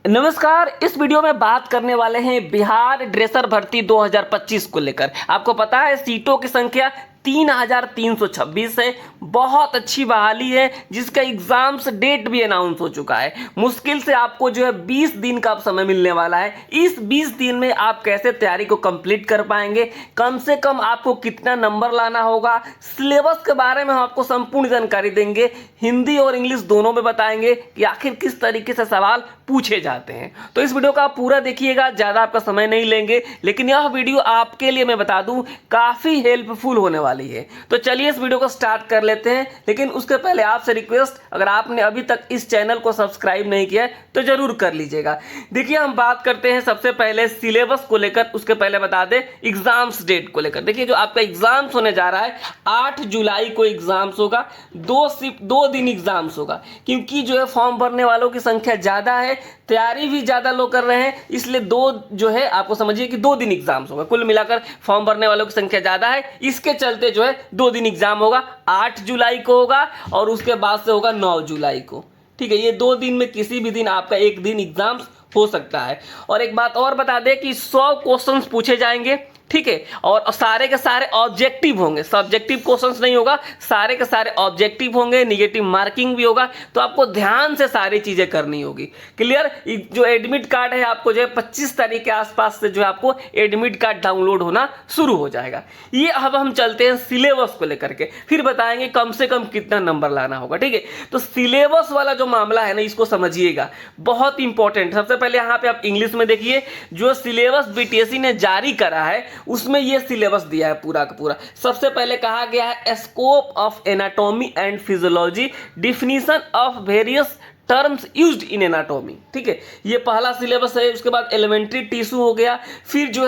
नमस्कार। इस वीडियो में बात करने वाले हैं बिहार ड्रेसर भर्ती 2025 को लेकर। आपको पता है सीटों की संख्या 3326 है। बहुत अच्छी बहाली है जिसका एग्जाम्स डेट भी अनाउंस हो चुका है। मुश्किल से आपको जो है 20 दिन का समय मिलने वाला है। इस 20 दिन में आप कैसे तैयारी को कंप्लीट कर पाएंगे, कम से कम आपको कितना नंबर लाना होगा, सिलेबस के बारे में हम आपको संपूर्ण जानकारी देंगे। हिंदी और इंग्लिश दोनों में बताएंगे कि आखिर किस तरीके से सवाल पूछे जाते हैं। तो इस वीडियो का आप पूरा देखिएगा, ज़्यादा आपका समय नहीं लेंगे, लेकिन यह वीडियो आपके लिए मैं बता दूं काफ़ी हेल्पफुल होने वाली है। तो चलिए इस वीडियो को स्टार्ट कर लेते हैं। लेकिन उसके पहले आपसे रिक्वेस्ट, अगर आपने अभी तक इस चैनल को सब्सक्राइब नहीं किया है तो जरूर कर लीजिएगा। देखिए हम बात करते हैं सबसे पहले सिलेबस को लेकर। उसके पहले बता दें एग्जाम्स डेट को लेकर। देखिए जो आपका एग्जाम्स होने जा रहा है 8 जुलाई को एग्जाम्स होगा। 2 दिन एग्जाम्स होगा, क्योंकि जो है फॉर्म भरने वालों की संख्या ज़्यादा है, तैयारी भी ज़्यादा लोग कर रहे हैं, इसलिए जो है आपको समझिए कि 2 दिन एग्जाम्स होगा। कुल मिलाकर फॉर्म भरने वालों की संख्या ज़्यादा है, इसके चलते जो है 2 दिन एग्जाम होगा। 8 जुलाई को होगा और उसके बाद से होगा 9 जुलाई को। ठीक है, ये 2 दिन में किसी भी दिन आपका एक दिन एग्जाम्स हो सकता है। और एक बात और बता दें कि 100 क्वेश्चंस पूछे जाएंगे। ठीक है, और सारे के सारे ऑब्जेक्टिव होंगे, सब्जेक्टिव क्वेश्चंस नहीं होगा, सारे के सारे ऑब्जेक्टिव होंगे, निगेटिव मार्किंग भी होगा। तो आपको ध्यान से सारी चीजें करनी होगी। क्लियर। जो एडमिट कार्ड है आपको जो है 25 तारीख के आसपास से जो है आपको एडमिट कार्ड डाउनलोड होना शुरू हो जाएगा। ये अब हम चलते हैं सिलेबस को लेकर के, फिर बताएंगे कम से कम कितना नंबर लाना होगा। ठीक है, तो सिलेबस वाला जो मामला है ना, इसको समझिएगा, बहुत इंपॉर्टेंट। सबसे पहले यहाँ पे आप इंग्लिश में देखिए, जो सिलेबस बीटीएससी ने जारी करा है उसमें यह सिलेबस दिया है पूरा का पूरा। सबसे पहले कहा गया है scope of anatomy and physiology, definition of various terms used in anatomy. ठीक है, ये पहला सिलेबस है। उसके बाद एलिमेंट्री टिश्यू हो गया, फिर जो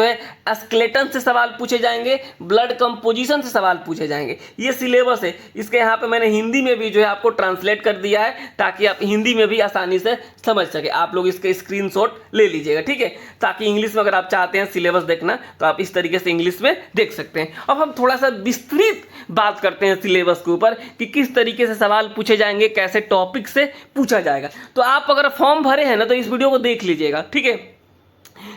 है स्केलेटन से सवाल पूछे जाएंगे, ब्लड कंपोजिशन से सवाल पूछे जाएंगे। ये सिलेबस है। इसके यहाँ पे मैंने हिंदी में भी जो है आपको ट्रांसलेट कर दिया है, ताकि आप हिंदी में भी आसानी से समझ सके। आप लोग इसके स्क्रीनशॉट ले लीजिएगा। ठीक है, ताकि इंग्लिश में अगर आप चाहते हैं सिलेबस देखना तो आप इस तरीके से इंग्लिश में देख सकते हैं। अब हम थोड़ा सा विस्तृत बात करते हैं सिलेबस के ऊपर कि किस तरीके से सवाल पूछे जाएंगे, कैसे टॉपिक से पूछा जाएगा। तो आप अगर फॉर्म भरे हैं ना तो इस वीडियो को देख लीजिएगा। ठीक है,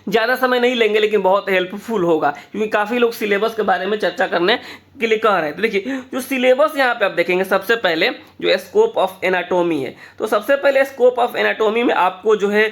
ज़्यादा समय नहीं लेंगे, लेकिन बहुत हेल्पफुल होगा, क्योंकि काफ़ी लोग सिलेबस के बारे में चर्चा करने के लिए कह रहे हैं। तो देखिए जो सिलेबस यहाँ पे आप देखेंगे, सबसे पहले जो स्कोप ऑफ एनाटॉमी है, तो सबसे पहले स्कोप ऑफ एनाटॉमी में आपको जो है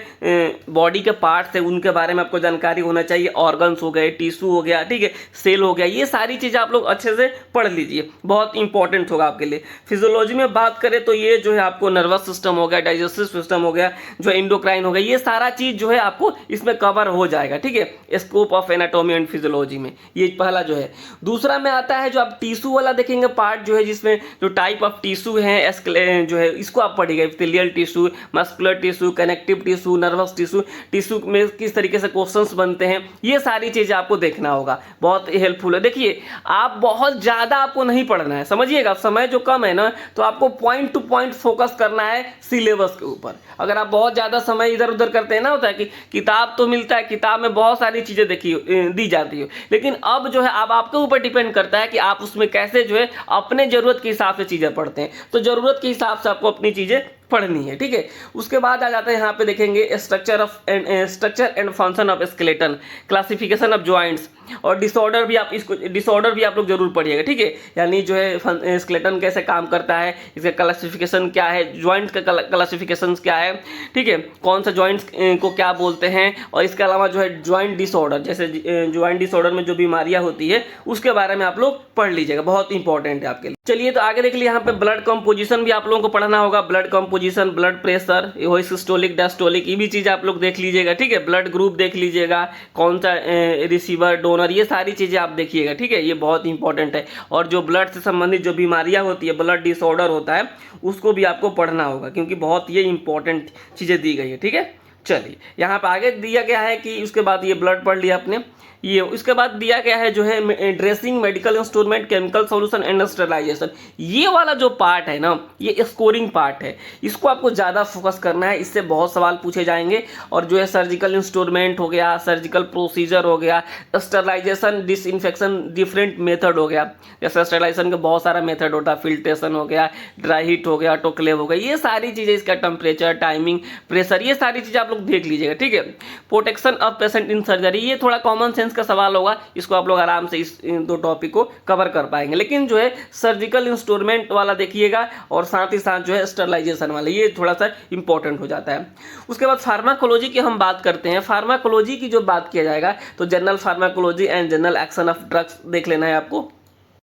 बॉडी के पार्ट्स है उनके बारे में आपको जानकारी होना चाहिए। ऑर्गन्स हो गए, टिश्यू हो गया, ठीक है, सेल हो गया, ये सारी चीज़ें आप लोग अच्छे से पढ़ लीजिए, बहुत इंपॉर्टेंट होगा आपके लिए। फिजियोलॉजी में बात करें तो ये जो है आपको नर्वस सिस्टम हो गया, डाइजेस्टिव सिस्टम हो गया, जो एंडोक्राइन हो गया, ये सारा चीज़ जो है आपको इसमें कवर हो जाएगा। ठीक है, scope of anatomy and physiology में ये पहला जो है। दूसरा में आता है जो आप टिश्यू वाला देखेंगे पार्ट, जो है जिसमें जो टाइप ऑफ टिश्यू है जो है इसको आप पढ़िएगा। Epithelial tissue, muscular tissue, connective tissue, nervous tissue, tissue में किस तरीके से क्वेश्चंस बनते हैं, ये सारी चीज़ें आपको देखना होगा, बहुत हेल्पफुल है। देखिए आप बहुत ज़्यादा आपको नहीं पढ़ना है, समझिएगा, समय जो कम है ना, तो आपको पॉइंट टू पॉइंट फोकस करना है सिलेबस के ऊपर। अगर आप बहुत ज़्यादा समय इधर उधर करते हैं ना, होता है कि किताब तो मिलता है, किताब में बहुत सारी चीज़ें दी जाती है, लेकिन अब जो है अब आपके ऊपर डिपेंड करता है कि आप उसमें कैसे जो है अपने ज़रूरत के हिसाब से चीज़ें पढ़ते हैं। तो ज़रूरत के हिसाब से आपको अपनी चीज़ें पढ़नी है। ठीक है, उसके बाद आ जाते हैं यहाँ पे देखेंगे structure and function of skeleton, classification of joints, और डिसऑर्डर भी आप लोग जरूर पढ़िएगा। ठीक है, यानी जो है स्केलेटन कैसे काम करता है, इसका क्लासिफिकेशन क्या है, जॉइंट का क्लासिफिकेशन क्या है, ठीक है, कौन सा जॉइंट्स को क्या बोलते हैं, और इसके अलावा जो है जॉइंट डिसऑर्डर, जैसे जॉइंट डिसऑर्डर में जो बीमारियां होती है उसके बारे में आप लोग पढ़ लीजिएगा, बहुत इंपॉर्टेंट है आपके लिए। चलिए तो आगे देख लीजिए, यहाँ पे ब्लड कंपोजिशन भी आप लोगों को पढ़ना होगा। Blood composition, blood pressure, systolic diastolic, ये भी चीज़ आप लोग देख लीजिएगा। ठीक है, ब्लड ग्रुप देख लीजिएगा, कौन सा रिसीवर, डोनर, ये सारी चीज़ें आप देखिएगा। ठीक है, ये बहुत इंपॉर्टेंट है। और जो ब्लड से संबंधित जो बीमारियां होती है, ब्लड डिसऑर्डर होता है, उसको भी आपको पढ़ना होगा, क्योंकि बहुत ये इंपॉर्टेंट चीज़ें दी गई है। ठीक है, चलिए यहाँ पे आगे दिया गया है कि उसके बाद ये ब्लड पढ़ लिया आपने, ये उसके बाद दिया गया है जो है dressing, medical instrument, chemical solution and sterilisation. ये वाला जो पार्ट है ना, ये स्कोरिंग पार्ट है, इसको आपको ज़्यादा फोकस करना है, इससे बहुत सवाल पूछे जाएंगे। और जो है सर्जिकल इंस्ट्रूमेंट हो गया, सर्जिकल प्रोसीजर हो गया, स्टरलाइजेशन, डिसइंफेक्शन, डिफरेंट मेथड हो गया। जैसे स्टरलाइजेशन का बहुत सारा मेथड होता है, फिल्ट्रेशन हो गया, ड्राई हीट हो गया, ऑटोक्लेव हो गया, ये सारी चीज़ें, इसका टेम्परेचर, टाइमिंग, प्रेशर, ये सारी चीज़ें आप लोग देख लीजिएगा, ठीक है। Protection of patient in surgery, ये थोड़ा कॉमन सेंस का सवाल होगा, इसको आप लोग आराम से इस दो टॉपिक को कवर कर पाएंगे। लेकिन जो है सर्जिकल इंस्ट्रूमेंट वाला देखिएगा और साथ ही साथ जो है स्टरलाइजेशन वाला, ये थोड़ा सा इंपॉर्टेंट हो जाता है। उसके बाद फार्माकोलॉजी की हम बात करते हैं। फार्माकोलॉजी की जो बात किया जाएगा तो general pharmacology and general action of drugs देख लेना है आपको।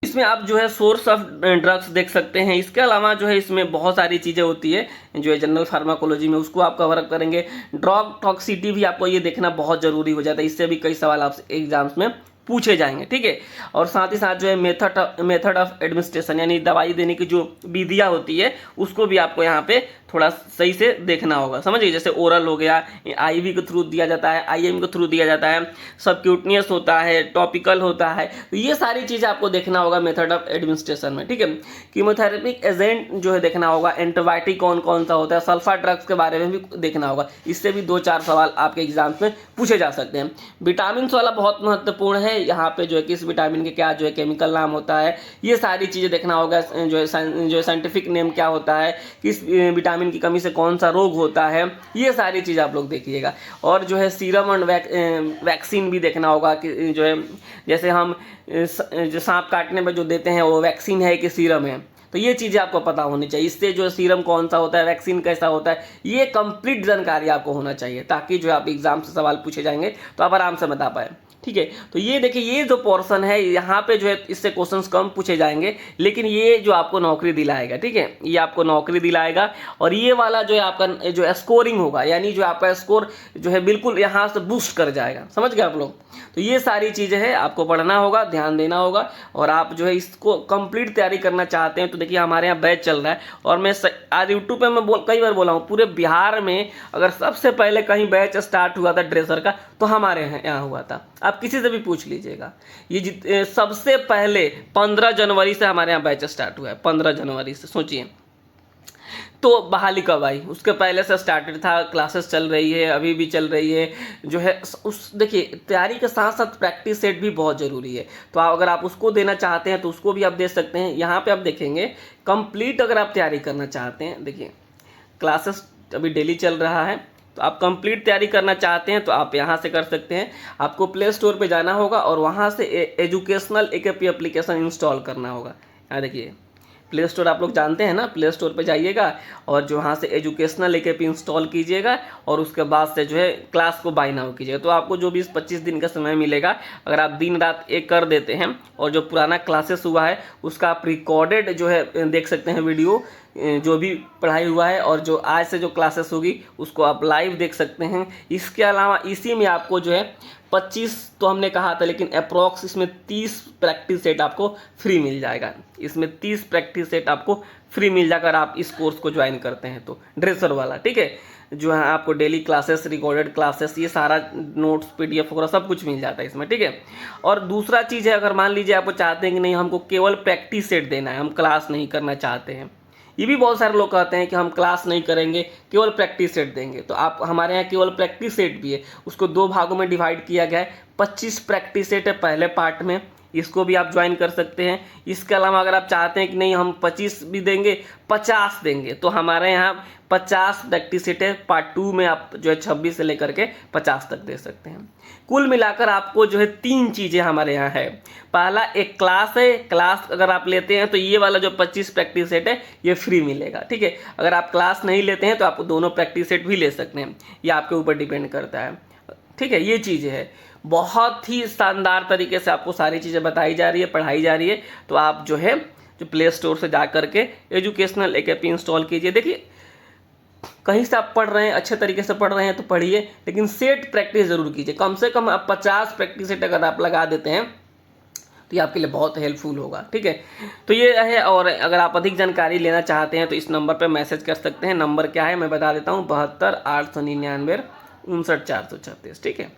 इसमें आप जो है सोर्स ऑफ ड्रग्स देख सकते हैं। इसके अलावा जो है इसमें बहुत सारी चीज़ें होती है जो है जनरल फार्माकोलॉजी में, उसको आप कवर करेंगे। ड्रग टॉक्सिसिटी भी आपको ये देखना बहुत ज़रूरी हो जाता है, इससे भी कई सवाल आपसे एग्जाम्स में पूछे जाएंगे, ठीक है। और साथ ही साथ जो है मेथड ऑफ एडमिनिस्ट्रेशन, यानी दवाई देने की जो विधियाँ होती है उसको भी आपको यहाँ पे थोड़ा सही से देखना होगा, समझिए। जैसे ओरल हो गया, आईवी के थ्रू दिया जाता है, आईएम के थ्रू दिया जाता है, सबक्यूटनियस होता है, टॉपिकल होता है, तो ये सारी चीज़ें आपको देखना होगा मेथड ऑफ एडमिनिस्ट्रेशन में, ठीक है। कीमोथेरेपिक एजेंट जो है देखना होगा, एंटीबायोटिक कौन कौन सा होता है, सल्फा ड्रग्स के बारे में भी देखना होगा, इससे भी 2-4 सवाल आपके एग्जाम्स में पूछे जा सकते हैं। विटामिन वाला बहुत महत्वपूर्ण है, यहाँ पे जो है किस विटामिन के क्या जो है केमिकल नाम होता है, ये सारी चीज़ें देखना होगा। जो है साइंटिफिक नेम क्या होता है, किस विटामिन की कमी से कौन सा रोग होता है, ये सारी चीज़ आप लोग देखिएगा। और जो है सीरम और वैक्सीन भी देखना होगा कि जो है जैसे हम जो सांप काटने में जो देते हैं वो वैक्सीन है कि सीरम है, तो ये चीज़ें आपको पता होनी चाहिए। इससे जो सीरम कौन सा होता है, वैक्सीन कैसा होता है, ये कंप्लीट जानकारी आपको होना चाहिए, ताकि जो आप एग्जाम से सवाल पूछे जाएंगे तो आप आराम से बता पाए, ठीक है। तो ये देखिए, ये जो पोर्शन है यहाँ पे जो है इससे क्वेश्चंस कम पूछे जाएंगे, लेकिन ये जो आपको नौकरी दिलाएगा, ठीक है, ये आपको नौकरी दिलाएगा। और ये वाला जो है आपका जो है स्कोरिंग होगा, यानी जो आपका स्कोर जो है बिल्कुल यहाँ से बूस्ट कर जाएगा, समझ गए आप लोग। तो ये सारी चीज़ें हैं, आपको पढ़ना होगा, ध्यान देना होगा। और आप जो है इसको कंप्लीट तैयारी करना चाहते हैं तो देखिए हमारे यहाँ बैच चल रहा है। और मैं आज यूट्यूब पे मैं कई बार बोला हूँ, पूरे बिहार में अगर सबसे पहले कहीं बैच स्टार्ट हुआ था ड्रेसर का तो हमारे यहाँ हुआ था। आप किसी से भी पूछ लीजिएगा, ये सबसे पहले 15 जनवरी से हमारे यहाँ बैच स्टार्ट हुआ है, 15 जनवरी से। सोचिए तो बहाली कब आई, उसके पहले से स्टार्टेड था, क्लासेस चल रही है, अभी भी चल रही है जो है। उस देखिए तैयारी के साथ साथ प्रैक्टिस सेट भी बहुत ज़रूरी है, तो अगर आप उसको देना चाहते हैं तो उसको भी आप दे सकते हैं। यहाँ पे आप देखेंगे कंप्लीट अगर आप तैयारी करना चाहते हैं, देखिए क्लासेस अभी डेली चल रहा है, तो आप कंप्लीट तैयारी करना चाहते हैं तो आप यहाँ से कर सकते हैं। आपको प्ले स्टोर पे जाना होगा और वहाँ से एजुकेशनल AKP एप्लीकेशन इंस्टॉल करना होगा। यहाँ देखिए प्ले स्टोर आप लोग जानते हैं ना, प्ले स्टोर पे जाइएगा और जो वहाँ से एजुकेशनल AKP इंस्टॉल कीजिएगा और उसके बाद से जो है क्लास को बाय नाउ कीजिएगा। तो आपको जो 20-25 दिन का समय मिलेगा, अगर आप दिन रात एक कर देते हैं और जो पुराना क्लासेस हुआ है उसका आप रिकॉर्डेड जो है देख सकते हैं वीडियो, जो भी पढ़ाई हुआ है, और जो आज से जो क्लासेस होगी उसको आप लाइव देख सकते हैं। इसके अलावा इसी में आपको जो है 25 तो हमने कहा था, लेकिन अप्रॉक्स इसमें 30 प्रैक्टिस सेट आपको फ्री मिल जाएगा। इसमें 30 प्रैक्टिस सेट आपको फ्री मिल जाएगा अगर आप इस कोर्स को ज्वाइन करते हैं तो, ड्रेसर वाला, ठीक है। जो है आपको डेली क्लासेस, रिकॉर्डेड क्लासेस, ये सारा नोट्स PDF वगैरह सब कुछ मिल जाता है इसमें, ठीक है। और दूसरा चीज़ है, अगर मान लीजिए आपको चाहते हैं कि नहीं हमको केवल प्रैक्टिस सेट देना है, हम क्लास नहीं करना चाहते हैं, ये भी बहुत सारे लोग कहते हैं कि हम क्लास नहीं करेंगे, केवल प्रैक्टिस सेट देंगे, तो आप हमारे यहाँ केवल प्रैक्टिस सेट भी है, उसको 2 भागों में डिवाइड किया गया है। 25 प्रैक्टिस सेट है पहले पार्ट में, इसको भी आप ज्वाइन कर सकते हैं। इसके अलावा अगर आप चाहते हैं कि नहीं हम 25 भी देंगे, 50 देंगे, तो हमारे यहाँ 50 प्रैक्टिस सेट है। पार्ट 2 में आप जो है 26 से लेकर के 50 तक दे सकते हैं। कुल मिलाकर आपको जो है 3 चीज़ें हमारे यहाँ है। पहला एक क्लास है, क्लास अगर आप लेते हैं तो ये वाला जो 25 प्रैक्टिस सेट है ये फ्री मिलेगा, ठीक है। अगर आप क्लास नहीं लेते हैं तो आप दोनों प्रैक्टिस सेट भी ले सकते हैं, ये आपके ऊपर डिपेंड करता है, ठीक है। ये चीज़ें है, बहुत ही शानदार तरीके से आपको सारी चीज़ें बताई जा रही है, पढ़ाई जा रही है। तो आप जो है जो प्ले स्टोर से जा करके एजुकेशनल AKP इंस्टॉल कीजिए। देखिए कहीं से आप पढ़ रहे हैं, अच्छे तरीके से पढ़ रहे हैं तो पढ़िए, लेकिन सेट प्रैक्टिस ज़रूर कीजिए। कम से कम आप 50 प्रैक्टिस सेट अगर आप लगा देते हैं तो ये आपके लिए बहुत हेल्पफुल होगा, ठीक है। तो ये है, और अगर आप अधिक जानकारी लेना चाहते हैं तो इस नंबर पर मैसेज कर सकते हैं। नंबर क्या है मैं बता देता हूँ, 72 899 59,436, ठीक है,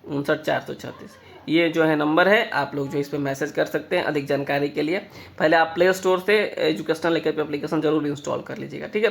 59,436 ये जो है नंबर है। आप लोग जो इस पर मैसेज कर सकते हैं अधिक जानकारी के लिए। पहले आप प्ले स्टोर से एजुकेशनल एकेडमी एप्लीकेशन जरूर इंस्टॉल कर लीजिएगा, ठीक है।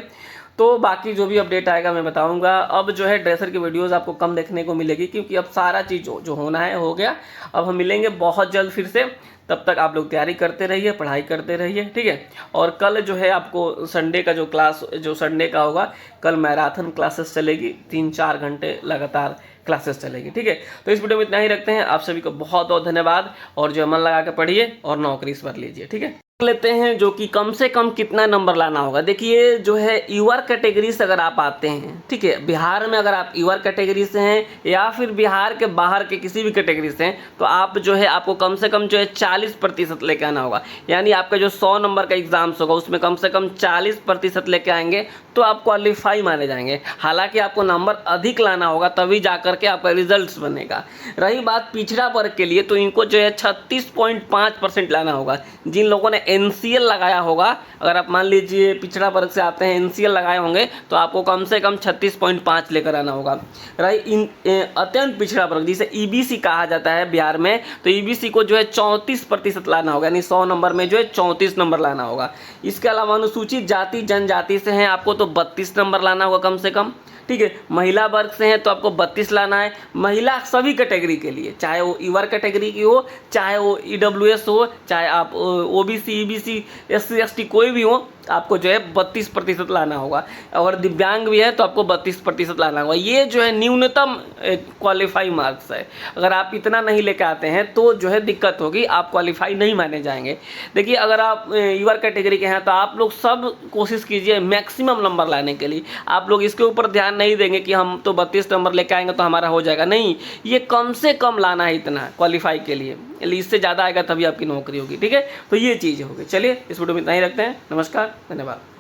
तो बाकी जो भी अपडेट आएगा मैं बताऊंगा। अब जो है ड्रेसर की वीडियोस आपको कम देखने को मिलेगी, क्योंकि अब सारा चीज़ जो होना है हो गया। अब हम मिलेंगे बहुत जल्द फिर से, तब तक आप लोग तैयारी करते रहिए, पढ़ाई करते रहिए, ठीक है। और कल जो है आपको संडे का जो क्लास जो संडे का होगा, कल मैराथन क्लासेस चलेगी, 3-4 घंटे लगातार क्लासेस चलेगी, ठीक है। तो इस वीडियो में इतना ही रखते हैं। आप सभी को बहुत बहुत धन्यवाद, और जो मन लगा के पढ़िए और नौकरी इस बार लीजिए, ठीक है। लेते हैं जो कि कम से कम कितना नंबर लाना होगा। देखिए जो है यूआर कैटेगरी से अगर आप आते हैं, ठीक है, बिहार में अगर आप यूआर कैटेगरी से हैं या फिर बिहार के बाहर के किसी भी कैटेगरी से हैं, तो आप जो है आपको कम से कम जो है 40% लेके आना होगा। यानी आपका जो 100 नंबर का एग्जाम्स होगा उसमें कम से कम 40% लेके आएंगे तो आप क्वालिफाई माने जाएंगे। हालांकि आपको नंबर अधिक लाना होगा, तभी जा करके आपका रिजल्ट बनेगा। रही बात पिछड़ा वर्ग के लिए, तो इनको जो है 36.5% लाना होगा। जिन लोगों ने एनसीएल लगाया होगा, अगर आप मान लीजिए पिछड़ा वर्ग से आते हैं, एनसीएल लगाए होंगे, तो आपको कम से कम 36.5 लेकर आना होगा। रही अत्यंत पिछड़ा वर्ग जिसे ईबीसी कहा जाता है बिहार में, तो ईबीसी को जो है 34% लाना होगा, यानी 100 नंबर में जो है 34 नंबर लाना होगा। इसके अलावा अनुसूचित जाति जनजाति से हैं, आपको तो 32 नंबर लाना होगा कम से कम, ठीक है। महिला वर्ग से हैं तो आपको 32 लाना है। महिला सभी कैटेगरी के लिए, चाहे वो यूआर कैटेगरी की हो, चाहे वो ईडब्ल्यूएस हो, चाहे आप ओबीसी, ईबीसी, एससी, एसटी कोई भी हो, आपको जो है 32% लाना होगा। अगर दिव्यांग भी है तो आपको 32% लाना होगा। ये जो है न्यूनतम क्वालिफाई मार्क्स है। अगर आप इतना नहीं लेकर आते हैं तो जो है दिक्कत होगी, आप क्वालिफाई नहीं माने जाएंगे। देखिए अगर आप यूआर कैटेगरी के हैं तो आप लोग सब कोशिश कीजिए मैक्सिमम नंबर लाने के लिए। आप लोग इसके ऊपर ध्यान नहीं देंगे कि हम तो 32 नंबर लेकर आएंगे तो हमारा हो जाएगा, नहीं, ये कम से कम लाना है इतना क्वालिफाई के लिए। इससे ज़्यादा आएगा तभी आपकी नौकरी होगी, ठीक है। तो ये चीज़ होगी। चलिए इस वीडियो में इतना ही रखते हैं। नमस्कार, धन्यवाद।